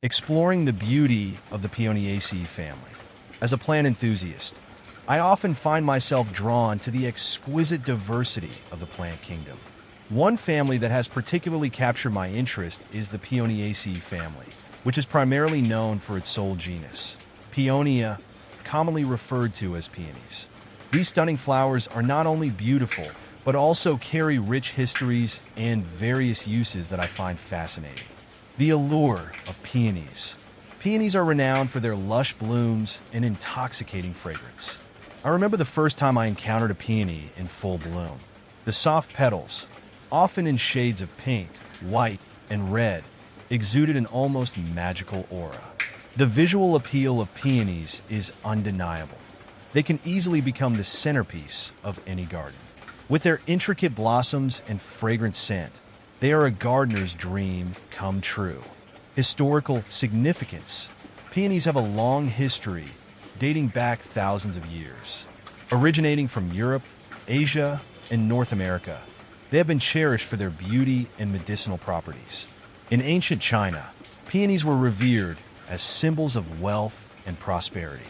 exploring the beauty of the Paeoniaceae family. As a plant enthusiast, I often find myself drawn to the exquisite diversity of the plant kingdom. One family that has particularly captured my interest is the Paeoniaceae family, which is primarily known for its sole genus, Paeonia, commonly referred to as peonies. These stunning flowers are not only beautiful, but also carry rich histories and various uses that I find fascinating. The allure of peonies. Peonies are renowned for their lush blooms and intoxicating fragrance. I remember the first time I encountered a peony in full bloom. The soft petals, often in shades of pink, white, and red, exuded an almost magical aura. The visual appeal of peonies is undeniable. They can easily become the centerpiece of any garden. With their intricate blossoms and fragrant scent, they are a gardener's dream come true. Historical significance. Peonies have a long history, dating back thousands of years. Originating from Europe, Asia, and North America, they have been cherished for their beauty and medicinal properties. In ancient China, peonies were revered as symbols of wealth and prosperity.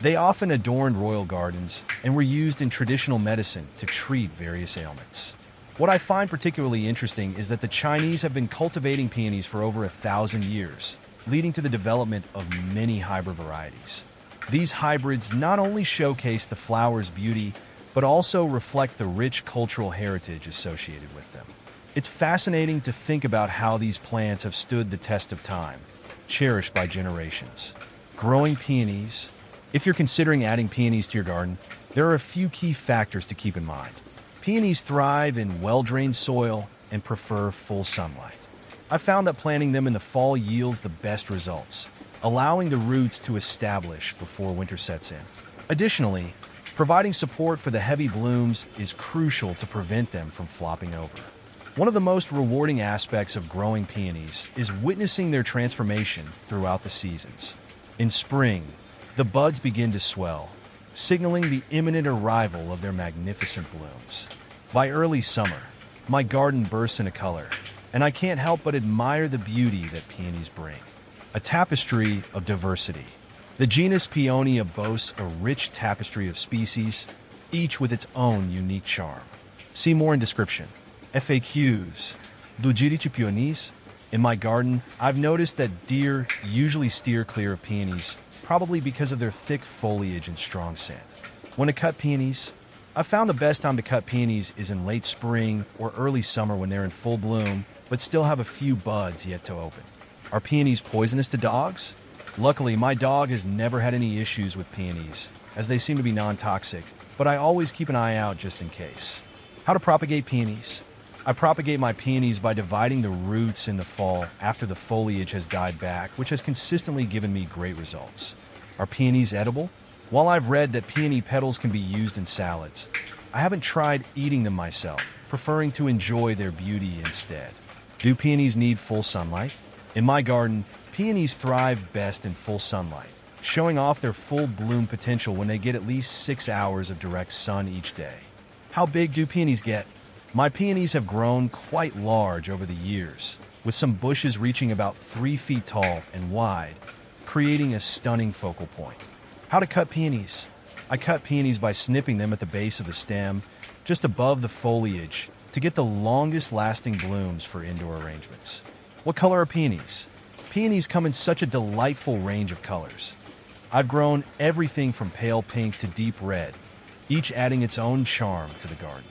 They often adorned royal gardens and were used in traditional medicine to treat various ailments. What I find particularly interesting is that the Chinese have been cultivating peonies for over 1,000 years, leading to the development of many hybrid varieties. These hybrids not only showcase the flower's beauty, but also reflect the rich cultural heritage associated with them. It's fascinating to think about how these plants have stood the test of time, cherished by generations. Growing peonies. If you're considering adding peonies to your garden, there are a few key factors to keep in mind. Peonies thrive in well-drained soil and prefer full sunlight. I've found that planting them in the fall yields the best results, allowing the roots to establish before winter sets in. Additionally, providing support for the heavy blooms is crucial to prevent them from flopping over. One of the most rewarding aspects of growing peonies is witnessing their transformation throughout the seasons. In spring, the buds begin to swell, signaling the imminent arrival of their magnificent blooms. By early summer, my garden bursts into color, and I can't help but admire the beauty that peonies bring. A tapestry of diversity. The genus Paeonia boasts a rich tapestry of species, each with its own unique charm. See more in description. FAQs. Do giudice peonies? In my garden, I've noticed that deer usually steer clear of peonies, probably because of their thick foliage and strong scent. When to cut peonies? I've found the best time to cut peonies is in late spring or early summer when they're in full bloom, but still have a few buds yet to open. Are peonies poisonous to dogs? Luckily, my dog has never had any issues with peonies, as they seem to be non-toxic, but I always keep an eye out just in case. How to propagate peonies? I propagate my peonies by dividing the roots in the fall after the foliage has died back, which has consistently given me great results. Are peonies edible? While I've read that peony petals can be used in salads, I haven't tried eating them myself, preferring to enjoy their beauty instead. Do peonies need full sunlight? In my garden, peonies thrive best in full sunlight, showing off their full bloom potential when they get at least 6 hours of direct sun each day. How big do peonies get? My peonies have grown quite large over the years, with some bushes reaching about 3 feet tall and wide, creating a stunning focal point. How to cut peonies? I cut peonies by snipping them at the base of the stem, just above the foliage, to get the longest lasting blooms for indoor arrangements. What color are peonies? Peonies come in such a delightful range of colors. I've grown everything from pale pink to deep red, each adding its own charm to the garden.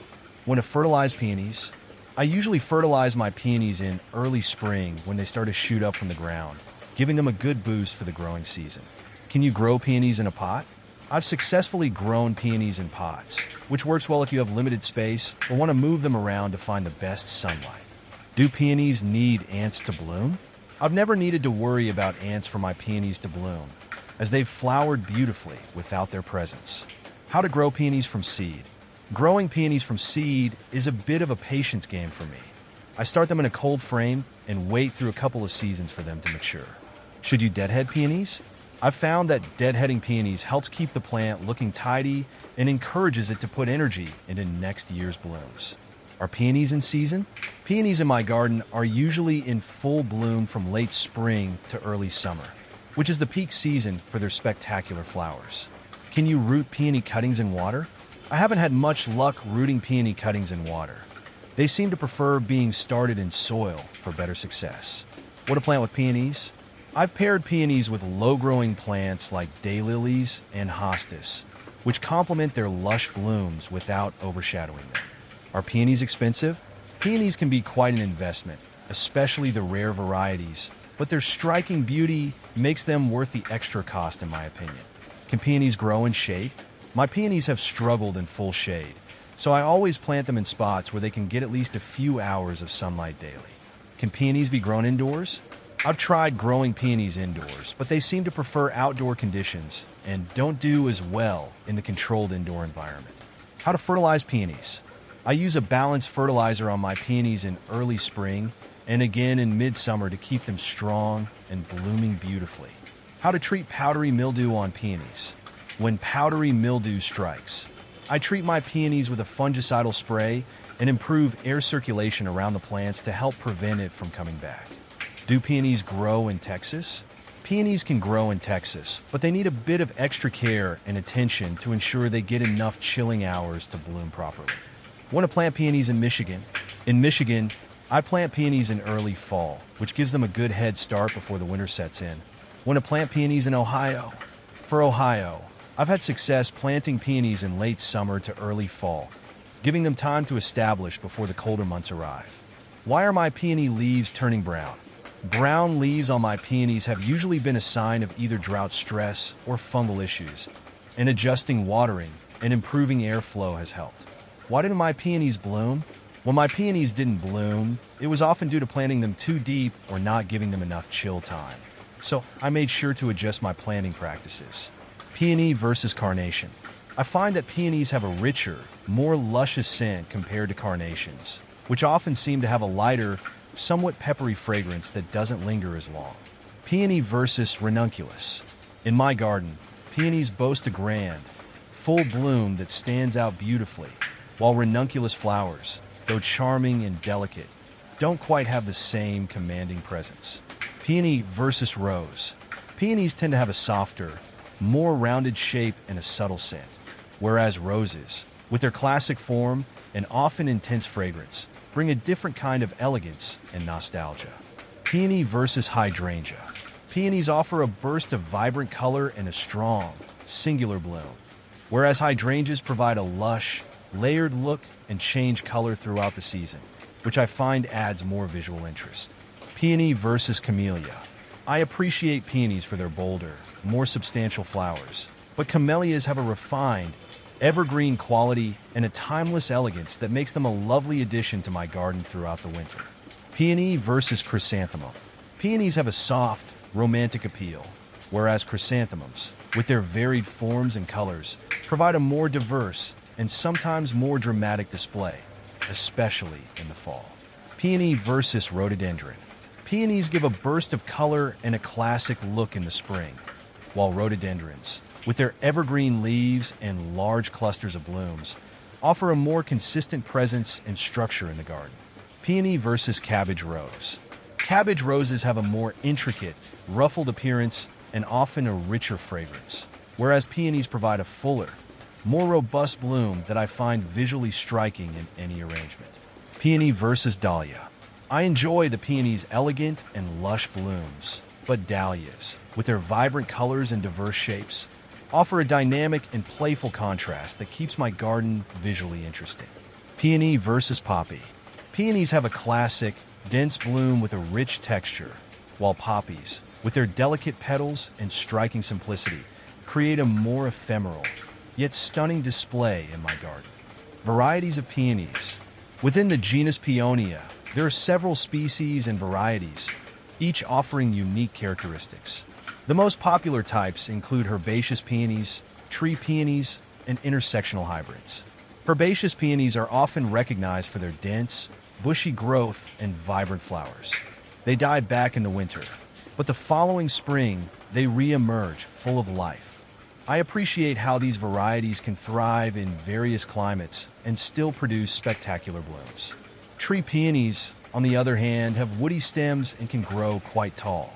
When to fertilize peonies? I usually fertilize my peonies in early spring when they start to shoot up from the ground, giving them a good boost for the growing season. Can you grow peonies in a pot? I've successfully grown peonies in pots, which works well if you have limited space or want to move them around to find the best sunlight. Do peonies need ants to bloom? I've never needed to worry about ants for my peonies to bloom, as they've flowered beautifully without their presence. How to grow peonies from seed? Growing peonies from seed is a bit of a patience game for me. I start them in a cold frame and wait through a couple of seasons for them to mature. Should you deadhead peonies? I've found that deadheading peonies helps keep the plant looking tidy and encourages it to put energy into next year's blooms. Are peonies in season? Peonies in my garden are usually in full bloom from late spring to early summer, which is the peak season for their spectacular flowers. Can you root peony cuttings in water? I haven't had much luck rooting peony cuttings in water. They seem to prefer being started in soil for better success. What to plant with peonies? I've paired peonies with low-growing plants like daylilies and hostas, which complement their lush blooms without overshadowing them. Are peonies expensive? Peonies can be quite an investment, especially the rare varieties, but their striking beauty makes them worth the extra cost in my opinion. Can peonies grow in shade? My peonies have struggled in full shade, so I always plant them in spots where they can get at least a few hours of sunlight daily. Can peonies be grown indoors? I've tried growing peonies indoors, but they seem to prefer outdoor conditions and don't do as well in the controlled indoor environment. How to fertilize peonies? I use a balanced fertilizer on my peonies in early spring and again in midsummer to keep them strong and blooming beautifully. How to treat powdery mildew on peonies? When powdery mildew strikes, I treat my peonies with a fungicidal spray and improve air circulation around the plants to help prevent it from coming back. Do peonies grow in Texas? Peonies can grow in Texas, but they need a bit of extra care and attention to ensure they get enough chilling hours to bloom properly. Want to plant peonies in Michigan? In Michigan, I plant peonies in early fall, which gives them a good head start before the winter sets in. Want to plant peonies in Ohio? For Ohio, I've had success planting peonies in late summer to early fall, giving them time to establish before the colder months arrive. Why are my peony leaves turning brown? Brown leaves on my peonies have usually been a sign of either drought stress or fungal issues, and adjusting watering and improving airflow has helped. Why didn't my peonies bloom? When my peonies didn't bloom, it was often due to planting them too deep or not giving them enough chill time. So I made sure to adjust my planting practices. Peony versus carnation. I find that peonies have a richer, more luscious scent compared to carnations, which often seem to have a lighter, somewhat peppery fragrance that doesn't linger as long. Peony versus ranunculus. In my garden, peonies boast a grand, full bloom that stands out beautifully, while ranunculus flowers, though charming and delicate, don't quite have the same commanding presence. Peony versus rose. Peonies tend to have a softer, more rounded shape and a subtle scent, whereas roses, with their classic form and often intense fragrance, bring a different kind of elegance and nostalgia. Peony versus hydrangea. Peonies offer a burst of vibrant color and a strong, singular bloom, whereas hydrangeas provide a lush, layered look and change color throughout the season, which I find adds more visual interest. Peony versus camellia. I appreciate peonies for their bolder, more substantial flowers, but camellias have a refined, evergreen quality and a timeless elegance that makes them a lovely addition to my garden throughout the winter. Peony versus chrysanthemum. Peonies have a soft, romantic appeal, whereas chrysanthemums, with their varied forms and colors, provide a more diverse and sometimes more dramatic display, especially in the fall. Peony versus rhododendron. Peonies give a burst of color and a classic look in the spring, while rhododendrons, with their evergreen leaves and large clusters of blooms, offer a more consistent presence and structure in the garden. Peony versus cabbage rose. Cabbage roses have a more intricate, ruffled appearance and often a richer fragrance, whereas peonies provide a fuller, more robust bloom that I find visually striking in any arrangement. Peony versus dahlia. I enjoy the peony's elegant and lush blooms, but dahlias, with their vibrant colors and diverse shapes, offer a dynamic and playful contrast that keeps my garden visually interesting. Peony versus poppy. Peonies have a classic, dense bloom with a rich texture, while poppies, with their delicate petals and striking simplicity, create a more ephemeral, yet stunning display in my garden. Varieties of peonies. Within the genus Paeonia, there are several species and varieties, each offering unique characteristics. The most popular types include herbaceous peonies, tree peonies, and intersectional hybrids. Herbaceous peonies are often recognized for their dense, bushy growth and vibrant flowers. They die back in the winter, but the following spring, they re-emerge full of life. I appreciate how these varieties can thrive in various climates and still produce spectacular blooms. Tree peonies, on the other hand, have woody stems and can grow quite tall.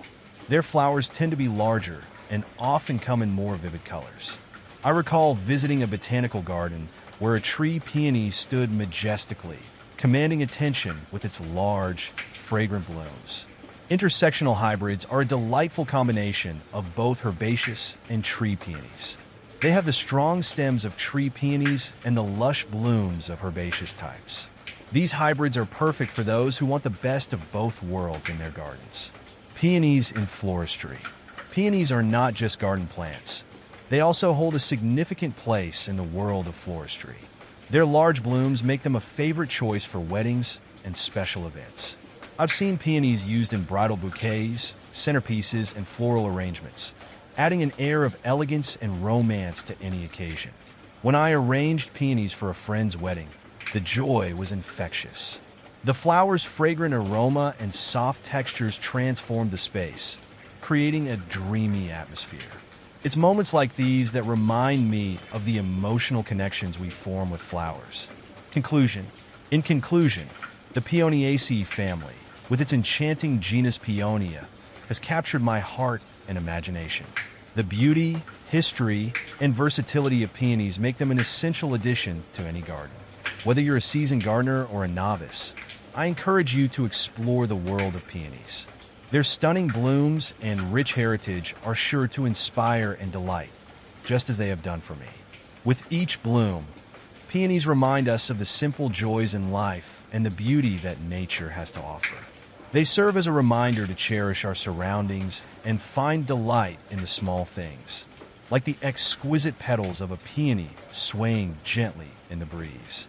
Their flowers tend to be larger and often come in more vivid colors. I recall visiting a botanical garden where a tree peony stood majestically, commanding attention with its large, fragrant blooms. Intersectional hybrids are a delightful combination of both herbaceous and tree peonies. They have the strong stems of tree peonies and the lush blooms of herbaceous types. These hybrids are perfect for those who want the best of both worlds in their gardens. Peonies in floristry. Peonies are not just garden plants. They also hold a significant place in the world of floristry. Their large blooms make them a favorite choice for weddings and special events. I've seen peonies used in bridal bouquets, centerpieces, and floral arrangements, adding an air of elegance and romance to any occasion. When I arranged peonies for a friend's wedding, the joy was infectious. The flowers' fragrant aroma and soft textures transformed the space, creating a dreamy atmosphere. It's moments like these that remind me of the emotional connections we form with flowers. In conclusion, the Paeoniaceae family, with its enchanting genus Paeonia, has captured my heart and imagination. The beauty, history, and versatility of peonies make them an essential addition to any garden. Whether you're a seasoned gardener or a novice, I encourage you to explore the world of peonies. Their stunning blooms and rich heritage are sure to inspire and delight, just as they have done for me. With each bloom, peonies remind us of the simple joys in life and the beauty that nature has to offer. They serve as a reminder to cherish our surroundings and find delight in the small things, like the exquisite petals of a peony swaying gently in the breeze.